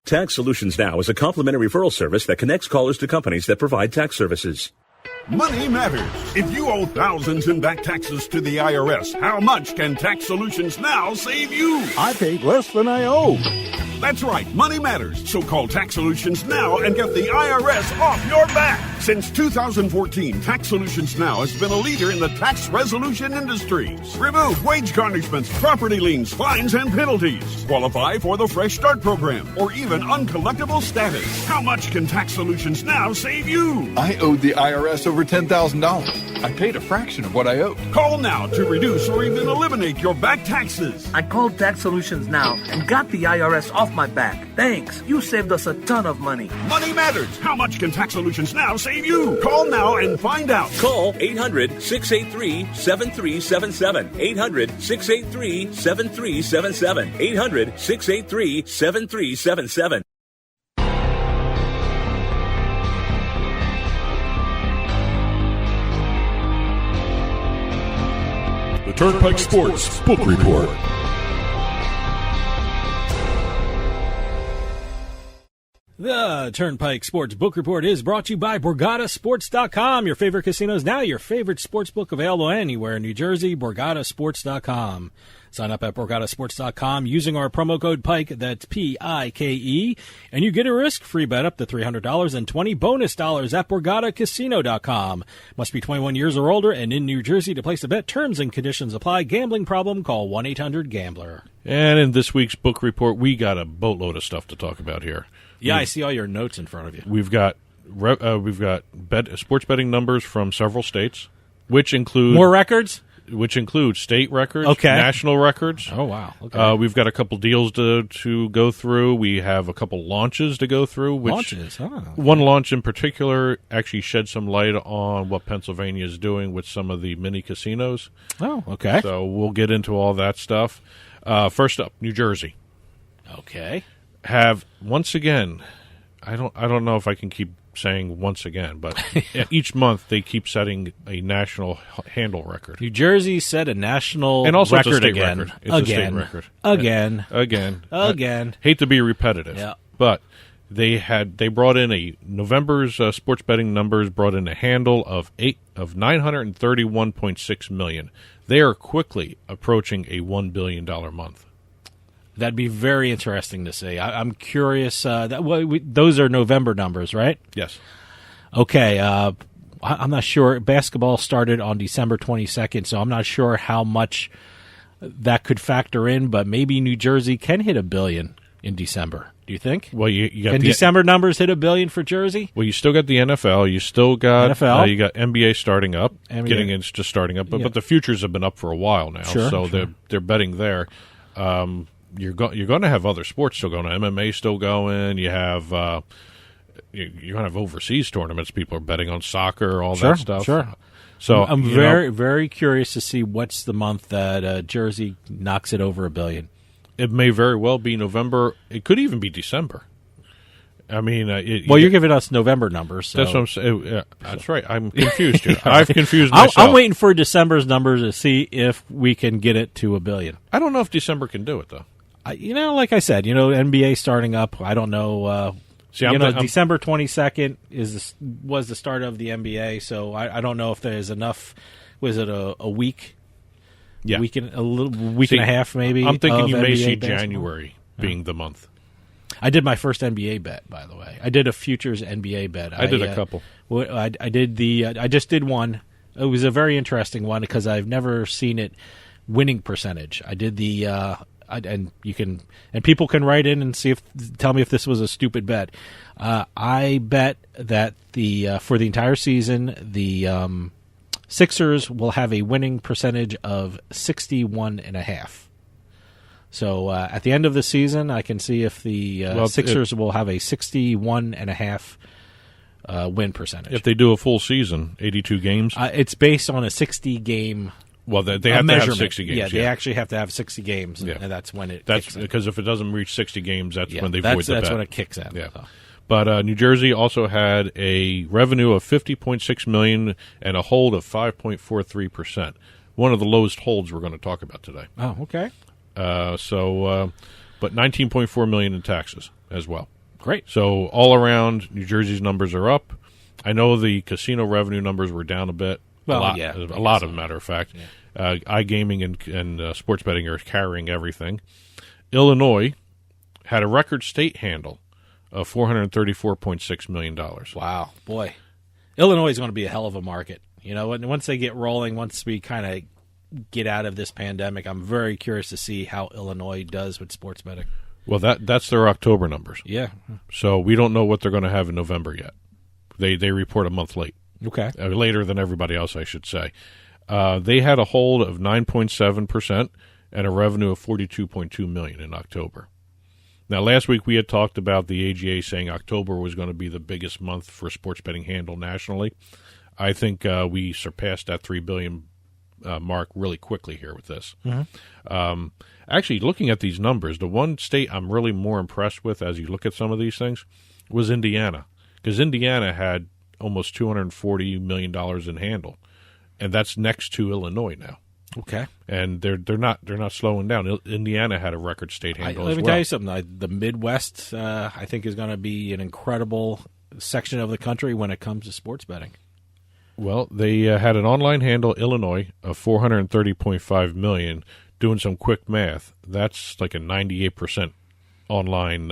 Tax Solutions Now is a complimentary referral service that connects callers to companies that provide tax services. Money matters. If you owe thousands in back taxes to the IRS, how much can Tax Solutions Now save you? I paid less than I owe. That's right, money matters. So call Tax Solutions Now and get the IRS off your back. Since 2014, Tax Solutions Now has been a leader in the tax resolution industries. Remove wage garnishments, property liens, fines, and penalties. Qualify for the Fresh Start program or even uncollectible status. How much can Tax Solutions Now save you? I owed the IRS over $10,000. I paid a fraction of what I owed. Call now to reduce or even eliminate your back taxes. I called Tax Solutions Now and got the IRS off my back. Thanks. You saved us a ton of money. Money matters. How much can Tax Solutions Now save you? Call now and find out. Call 800-683-7377. 800-683-7377. 800-683-7377. The Turnpike Sports Book Report. The Turnpike Sports Book Report is brought to you by BorgataSports.com. Your favorite casinos now, your favorite sports book available anywhere in New Jersey, BorgataSports.com. Sign up at BorgataSports.com using our promo code PIKE, that's P-I-K-E, and you get a risk-free bet up to $300 and 20 bonus dollars at BorgataCasino.com. Must be 21 years or older and in New Jersey to place a bet. Terms and conditions apply. Gambling problem? Call 1-800-GAMBLER. And in this week's book report, we got a boatload of stuff to talk about here. Yeah, I see all your notes in front of you. We've got sports betting numbers from several states, which include more records, which include state records, okay, national records. Oh wow! Okay. We've got a couple deals to go through. We have a couple launches to go through. Launches. Oh, okay. One launch in particular actually shed some light on what Pennsylvania is doing with some of the mini casinos. Oh, okay. So we'll get into all that stuff. First up, New Jersey. Okay. Have once again, I don't know if I can keep saying once again, but each month they keep setting a national handle record. New Jersey set a national and also record it's a state again. Record. It's a state record. Again. Hate to be repetitive, yeah. But they brought in November's sports betting numbers brought in a handle of 931.6 million. They are quickly approaching a $1 billion month. That'd be very interesting to see. I'm curious. Those are November numbers, right? Yes. Okay. I'm not sure. Basketball started on December 22nd, so I'm not sure how much that could factor in, but maybe New Jersey can hit $1 billion in December. Do you think? Well, you got December numbers hit $1 billion for Jersey? Well, you still got the NFL. You still got NFL. You got NBA starting up, NBA. It's just starting up, but the futures have been up for a while now, so they're betting there. You're going to have other sports still going. MMA still going. You have you're going to have overseas tournaments. People are betting on soccer, all that stuff. Sure. So I'm very curious to see what's the month that Jersey knocks it over $1 billion. It may very well be November. It could even be December. I mean, you're giving us November numbers. So. That's what I'm saying. That's right. I'm confused here. I've confused myself. I'm waiting for December's numbers to see if we can get it to $1 billion. I don't know if December can do it though. Like I said, NBA starting up. I don't know. December 22nd was the start of the NBA, so I don't know if there's enough. Was it a week? Yeah, week and a half maybe. I'm thinking you may NBA see basketball. January being the month. I did my first NBA bet, by the way. I did a futures NBA bet. I did a couple. I just did one. It was a very interesting one because I've never seen it winning percentage. I did and people can write in and tell me if this was a stupid bet. I bet that for the entire season the Sixers will have a winning percentage of 61.5. So at the end of the season, I can see if the Sixers will have a 61.5 win percentage. If they do a full season, 82 games? It's based on a 60-game Well, they have to have 60 games. Yeah, they actually have to have 60 games, and that's when it kicks in. Because if it doesn't reach 60 games, that's when they void the bet. That's when it kicks in. Yeah. So. But New Jersey also had a revenue of $50.6 million and a hold of 5.43%. One of the lowest holds we're going to talk about today. Oh, okay. But $19.4 million in taxes as well. Great. So all around, New Jersey's numbers are up. I know the casino revenue numbers were down a bit. Well, a lot, as a matter of fact. Yeah. iGaming and sports betting are carrying everything. Illinois had a record state handle of $434.6 million. Wow, boy. Illinois is going to be a hell of a market. You know, once they get rolling, once we kind of get out of this pandemic, I'm very curious to see how Illinois does with sports betting. Well, that's their October numbers. Yeah. So we don't know what they're going to have in November yet. They report a month late. Okay. Later than everybody else, I should say. They had a hold of 9.7% and a revenue of $42.2 million in October. Now, last week we had talked about the AGA saying October was going to be the biggest month for sports betting handle nationally. I think we surpassed that $3 billion mark really quickly here with this. Mm-hmm. Actually, looking at these numbers, the one state I'm really more impressed with as you look at some of these things was Indiana, because Indiana had almost $240 million in handle, and that's next to Illinois now. Okay, and they're not slowing down. Indiana had a record state handle. Let me tell you something. The Midwest, I think, is going to be an incredible section of the country when it comes to sports betting. Well, they had an online handle, Illinois, of $430.5 million. Doing some quick math, that's like a 98% online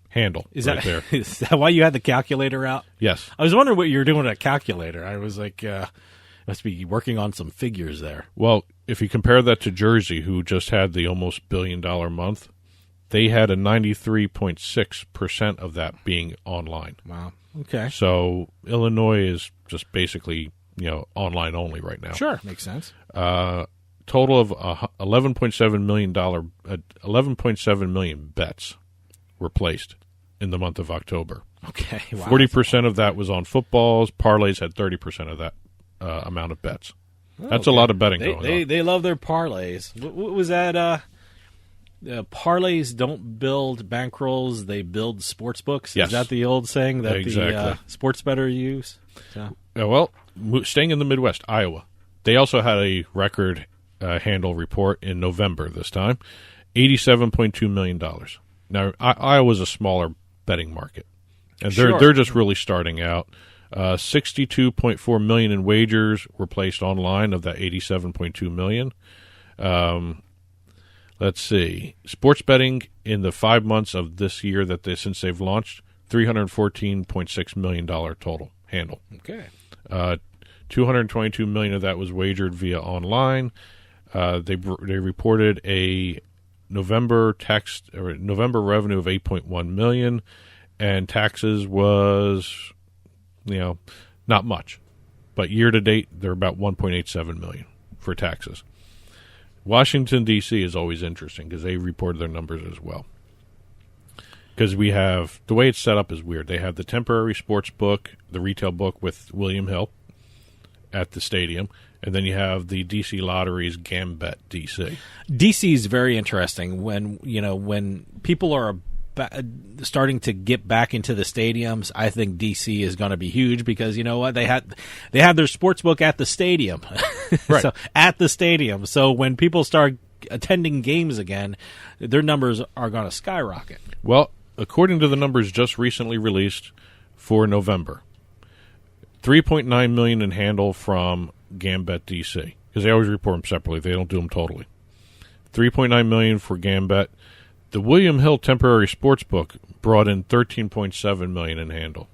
handle. Right there. Is that why you had the calculator out? Yes. I was wondering what you were doing with a calculator. I was like, must be working on some figures there. Well, if you compare that to Jersey, who just had the almost $1 billion month, they had a 93.6% of that being online. Wow. Okay. So Illinois is just basically, online only right now. Sure, makes sense. Total of $11.7 million bets were placed in the month of October. Okay. Wow. 40% of that was on footballs. Parlays had 30% of that amount of bets. That's a lot of betting going on. They love their parlays. What was that? Parlays don't build bankrolls; they build sports books. Yes. Is that the old saying that the sports bettors use? So. Well, staying in the Midwest, Iowa, they also had a record handle report in November this time, $87.2 million. Now, Iowa's a smaller betting market, and they're just really starting out. 62.4 million in wagers were placed online of that 87.2 million. Let's see. Sports betting in the 5 months of this year since they've launched, $314.6 million total handle. Okay. 222 million of that was wagered via online. They reported a November revenue of 8.1 million, and taxes was, not much. But year to date, they're about 1.87 million for taxes. Washington, D.C. is always interesting because they reported their numbers as well. Because we have, the way it's set up is weird. They have the temporary sports book, the retail book with William Hill at the stadium, and then you have the D.C. Lottery's Gambit D.C. D.C. is very interesting when people are starting to get back into the stadiums. I think D.C. is going to be huge because you know what, they have their sports book at the stadium, right? So at the stadium. So when people start attending games again, their numbers are going to skyrocket. Well, according to the numbers just recently released for November, 3.9 million in handle from Gambit DC, because they always report them separately. They don't do them totally. 3.9 million for Gambit. The William Hill temporary sports book brought in 13.7 million in handle.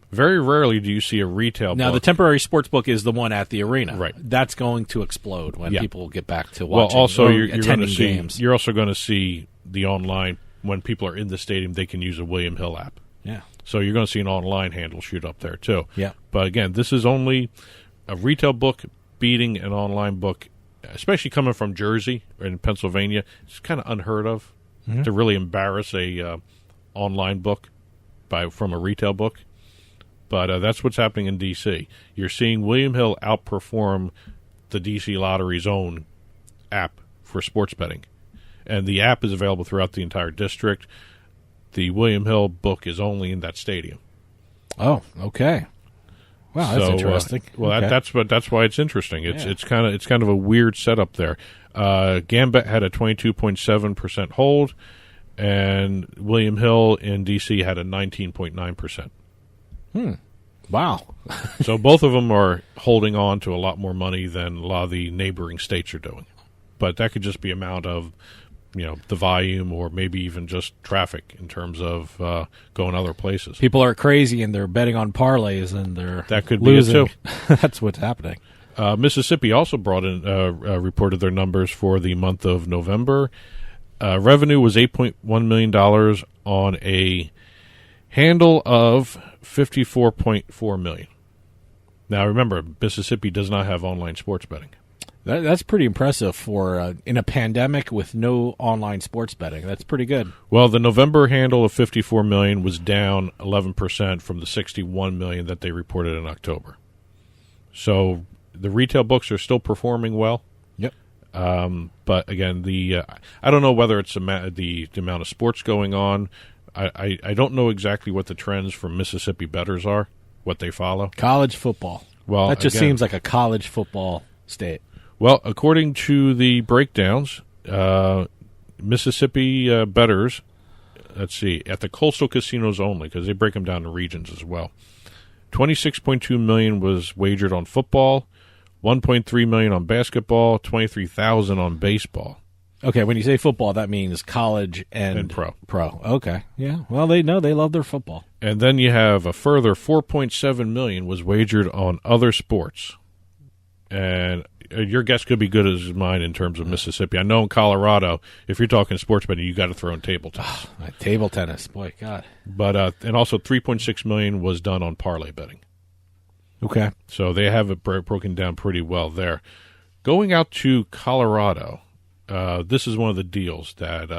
Very rarely do you see a retail now, book. the temporary sports book is the one at the arena. Right. That's going to explode when people get back to well, watching also or you're going to attending see games. You're also going to see the online, when people are in the stadium, they can use a William Hill app. Yeah. So you're going to see an online handle shoot up there too. Yeah. But again, this is only a retail book beating an online book, especially coming from Jersey or in Pennsylvania. It's kind of unheard of to really embarrass a online book from a retail book. But that's what's happening in D.C. You're seeing William Hill outperform the D.C. Lottery's own app for sports betting. And the app is available throughout the entire district. The William Hill book is only in that stadium. Oh, okay. Wow, that's interesting. Well, okay. that's why it's interesting. It's kind of a weird setup there. Gambit had a 22.7% hold, and William Hill in D.C. had a 19.9%. Wow. So both of them are holding on to a lot more money than a lot of the neighboring states are doing. But that could just be amount of, the volume or maybe even just traffic in terms of going other places. People are crazy and they're betting on parlays and they're that could losing. Be it too. That's what's happening. Mississippi also brought in reported their numbers for the month of November. Revenue was $8.1 million on a handle of $54.4 million. Now, remember, Mississippi does not have online sports betting. That's pretty impressive for in a pandemic with no online sports betting. That's pretty good. Well, the November handle of $54 million was down 11% from the $61 million that they reported in October. So the retail books are still performing well. Yep. But again, I don't know whether it's the amount of sports going on. I don't know exactly what the trends for Mississippi bettors are, what they follow. College football. Well, that just seems like a college football state. Well, according to the breakdowns, Mississippi bettors, let's see, at the coastal casinos only, because they break them down to regions as well. $26.2 million was wagered on football, $1.3 million on basketball, $23,000 on baseball. Okay, when you say football, that means college and pro. Pro. Okay, yeah. Well, they love their football. And then you have a further $4.7 million was wagered on other sports. And your guess could be good as mine in terms of Mississippi. I know in Colorado, if you're talking sports betting, you got to throw in table tennis. Table tennis, boy, God. But and also $3.6 million was done on parlay betting. Okay, so they have it broken down pretty well there. Going out to Colorado, this is one of the deals that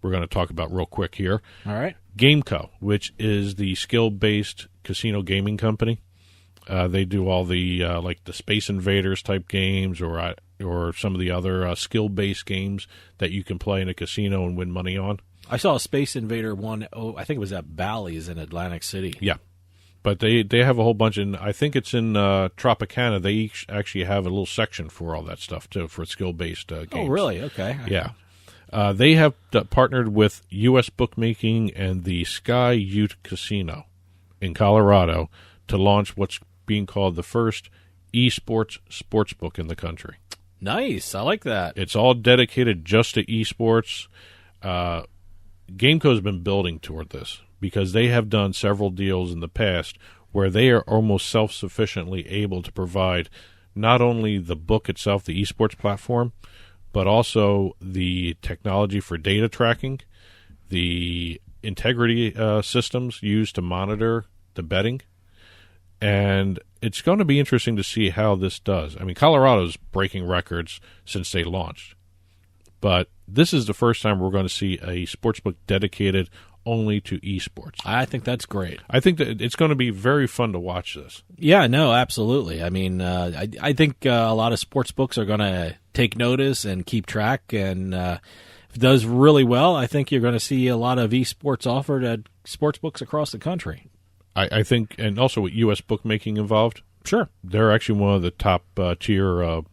we're going to talk about real quick here. All right, Gameco, which is the skill-based casino gaming company. They do all the like the Space Invaders type games, or some of the other skill-based games that you can play in a casino and win money on. I saw a Space Invader one. Oh, I think it was at Bally's in Atlantic City. Yeah, but they have a whole bunch, and I think it's in Tropicana. They each actually have a little section for all that stuff too, for skill-based games. Oh, really? Okay. Yeah. They have partnered with U.S. Bookmaking and the Sky Ute Casino in Colorado to launch what's being called the first esports sportsbook in the country. Nice. I like that. It's all dedicated just to esports. Gameco's been building toward this because they have done several deals in the past where they are almost self-sufficiently able to provide not only the book itself, the esports platform, but also the technology for data tracking, the integrity systems used to monitor the betting. And it's going to be interesting to see how this does. I mean, Colorado's breaking records since they launched. But this is the first time we're going to see a sportsbook dedicated only to esports. I think that's great. I think that it's going to be very fun to watch this. Yeah, no, absolutely. I mean, I think a lot of sports books are going to take notice and keep track. And if it does really well, I think you're going to see a lot of esports offered at sports books across the country. I think, and also with U.S. bookmaking involved. Sure. They're actually one of the top tier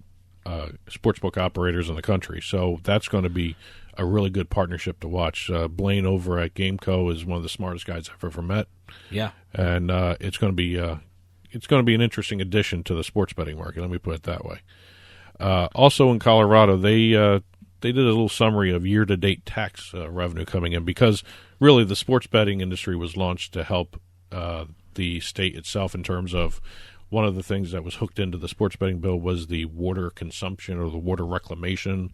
sportsbook operators in the country. So that's going to be a really good partnership to watch. Blaine over at Gameco is one of the smartest guys I've ever met. Yeah. And it's going to be an interesting addition to the sports betting market. Let me put it that way. Also in Colorado, they did a little summary of year-to-date tax revenue coming in because really the sports betting industry was launched to help the state itself in terms of one of the things that was hooked into the sports betting bill was the water consumption or the water reclamation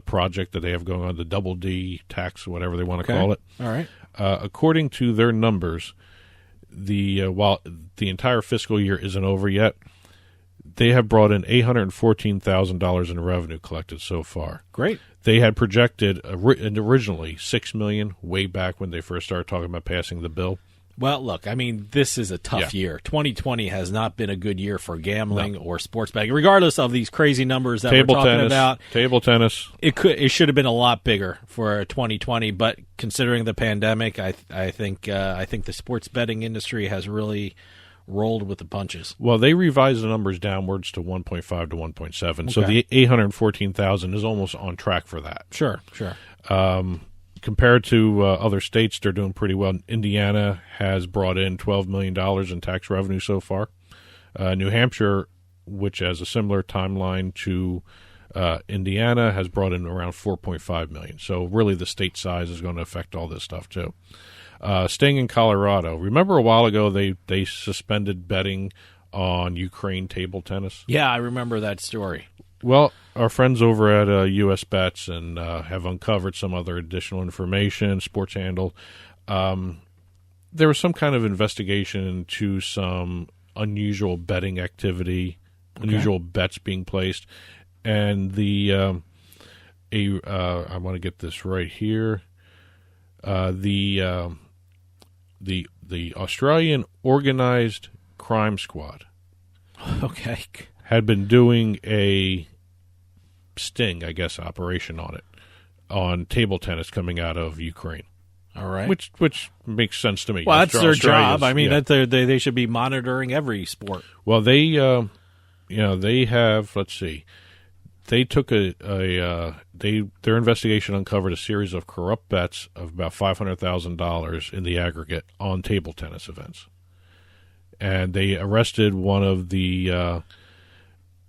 project that they have going on, the double D tax, whatever they want to call it. All right. According to their numbers, while the entire fiscal year isn't over yet, they have brought in $814,000 in revenue collected so far. Great. They had projected originally $6 million way back when they first started talking about passing the bill. Well, look, I mean, this is a tough year. 2020 has not been a good year for gambling or sports betting, regardless of these crazy numbers that we're talking about. Table tennis. It should have been a lot bigger for 2020, but considering the pandemic, I think the sports betting industry has really rolled with the punches. Well, they revised the numbers downwards to 1.5 to 1.7, okay. So the $814,000 is almost on track for that. Sure. compared to other states, they're doing pretty well. Indiana has brought in $12 million in tax revenue so far. New Hampshire, which has a similar timeline to Indiana, has brought in around $4.5 million. So really the state size is going to affect all this stuff too. Staying in Colorado, remember a while ago they suspended betting on Ukraine table tennis? Yeah, I remember that story. Well, our friends over at US Bets and have uncovered some other additional information, Sports Handle. There was some kind of investigation into some unusual betting activity, unusual bets being placed, and I want to get this right here. The Australian Organized Crime Squad, had been doing a sting, I guess, operation on table tennis coming out of Ukraine. All right, which makes sense to me. Well, that's their job. I mean, they should be monitoring every sport. Well, they have. Let's see. They took their investigation uncovered a series of corrupt bets of about $500,000 in the aggregate on table tennis events, and they arrested one of the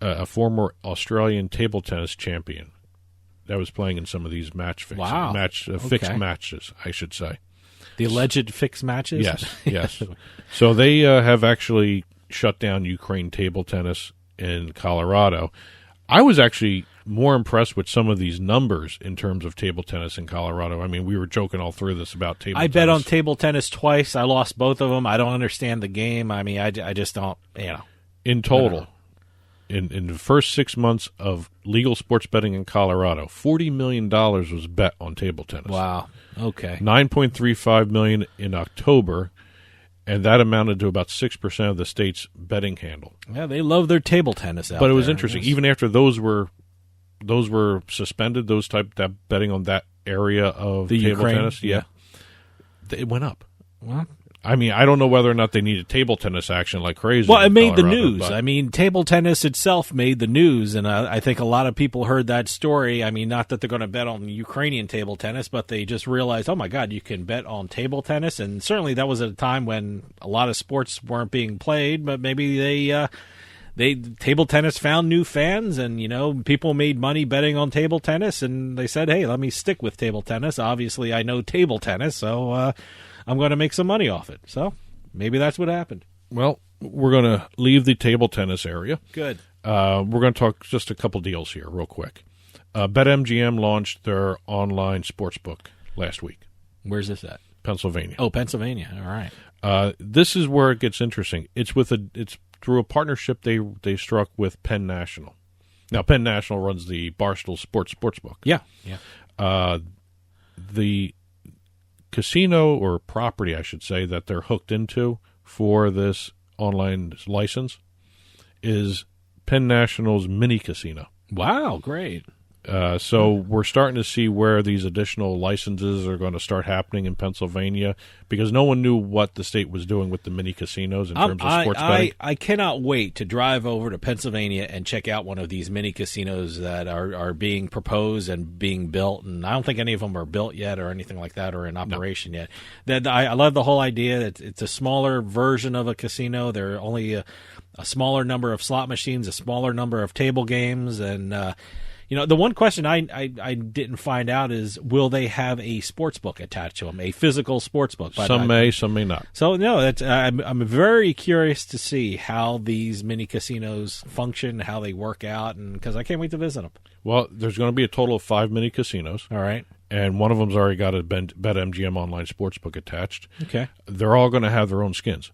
a former Australian table tennis champion that was playing in some of these fixed matches, I should say. The alleged fixed matches? Yes. So they have actually shut down Ukraine table tennis in Colorado. I was actually more impressed with some of these numbers in terms of table tennis in Colorado. I mean, we were joking all through this about table tennis. I bet on table tennis twice. I lost both of them. I don't understand the game. I mean, I just don't, In total, in the first 6 months of legal sports betting in Colorado, $40 million was bet on table tennis. Wow. Okay. $9.35 million in October, and that amounted to about 6% of the state's betting handle. Yeah, they love their table tennis out there. But it was interesting. Even after those were suspended, that betting on that area of the table Ukraine, tennis, it went up. Well, I mean, I don't know whether or not they needed table tennis action like crazy. Well, it made Colorado, the news. I mean, table tennis itself made the news, and I think a lot of people heard that story. I mean, not that they're going to bet on Ukrainian table tennis, but they just realized, oh, my God, you can bet on table tennis. And certainly that was at a time when a lot of sports weren't being played, but maybe table tennis found new fans, and, people made money betting on table tennis, and they said, hey, let me stick with table tennis. Obviously, I know table tennis, so I'm going to make some money off it. So maybe that's what happened. Well, we're going to leave the table tennis area. Good. We're going to talk just a couple deals here real quick. BetMGM launched their online sportsbook last week. Where's this at? Pennsylvania. Oh, Pennsylvania. All right. This is where it gets interesting. It's through a partnership they struck with Penn National. Now, Penn National runs the Barstool Sportsbook. Yeah. The casino or property, I should say, that they're hooked into for this online license is Penn National's mini casino. Wow, great. So we're starting to see where these additional licenses are going to start happening in Pennsylvania because no one knew what the state was doing with the mini casinos in terms of sports betting. I cannot wait to drive over to Pennsylvania and check out one of these mini casinos that are being proposed and being built. And I don't think any of them are built yet or anything like that or in operation yet. I love the whole idea that it's a smaller version of a casino. There are only a smaller number of slot machines, a smaller number of table games, and the one question I didn't find out is, will they have a sports book attached to them, a physical sports book? Some may, some may not. So, no, I'm very curious to see how these mini casinos function, how they work out, and because I can't wait to visit them. Well, there's going to be a total of 5 mini casinos. All right. And one of them's already got a BetMGM online sportsbook attached. Okay. They're all going to have their own skins.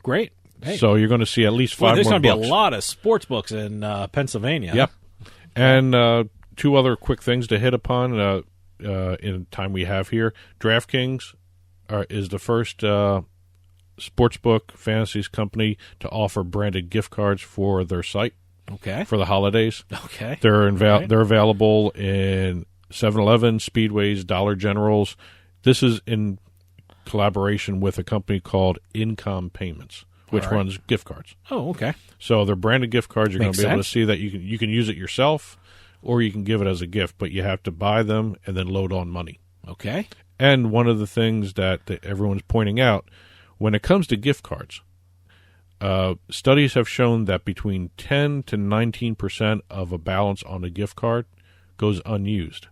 Great. Hey. So you're going to see at least 5 more there's going to be books. A lot of sports books in Pennsylvania. Yep. And 2 other quick things to hit upon in the time we have here. DraftKings is the first sportsbook fantasies company to offer branded gift cards for their site. Okay. For the holidays. Okay. They're available in 7-Eleven, Speedways, Dollar Generals. This is in collaboration with a company called Income Payments, which runs gift cards. Oh, okay. So they're branded gift cards. You're going to be able to sense. see that you can use it yourself, or you can give it as a gift, but you have to buy them and then load on money. Okay. And one of the things that everyone's pointing out, when it comes to gift cards, studies have shown that between 10 to 19% of a balance on a gift card goes unused.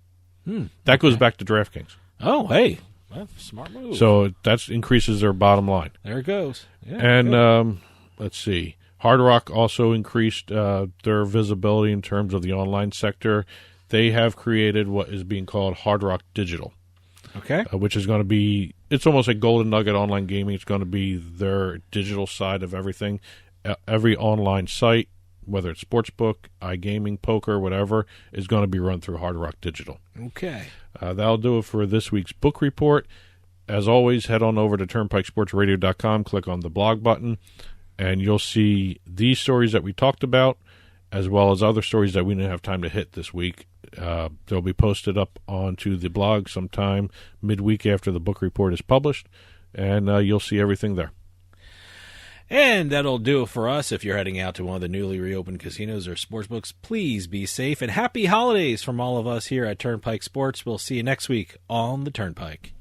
That goes back to DraftKings. Oh, hey. That's a smart move. So that increases their bottom line. There it goes. Yeah, and let's see. Hard Rock also increased their visibility in terms of the online sector. They have created what is being called Hard Rock Digital. Okay. Which is going to be, it's almost like Golden Nugget Online Gaming. It's going to be their digital side of everything. Every online site, whether it's sportsbook, iGaming, poker, whatever, is going to be run through Hard Rock Digital. Okay. That'll do it for this week's book report. As always, head on over to turnpikesportsradio.com, click on the blog button, and you'll see these stories that we talked about, as well as other stories that we didn't have time to hit this week. They'll be posted up onto the blog sometime midweek after the book report is published, and you'll see everything there. And that'll do it for us. If you're heading out to one of the newly reopened casinos or sportsbooks, please be safe, and happy holidays from all of us here at Turnpike Sports. We'll see you next week on the Turnpike.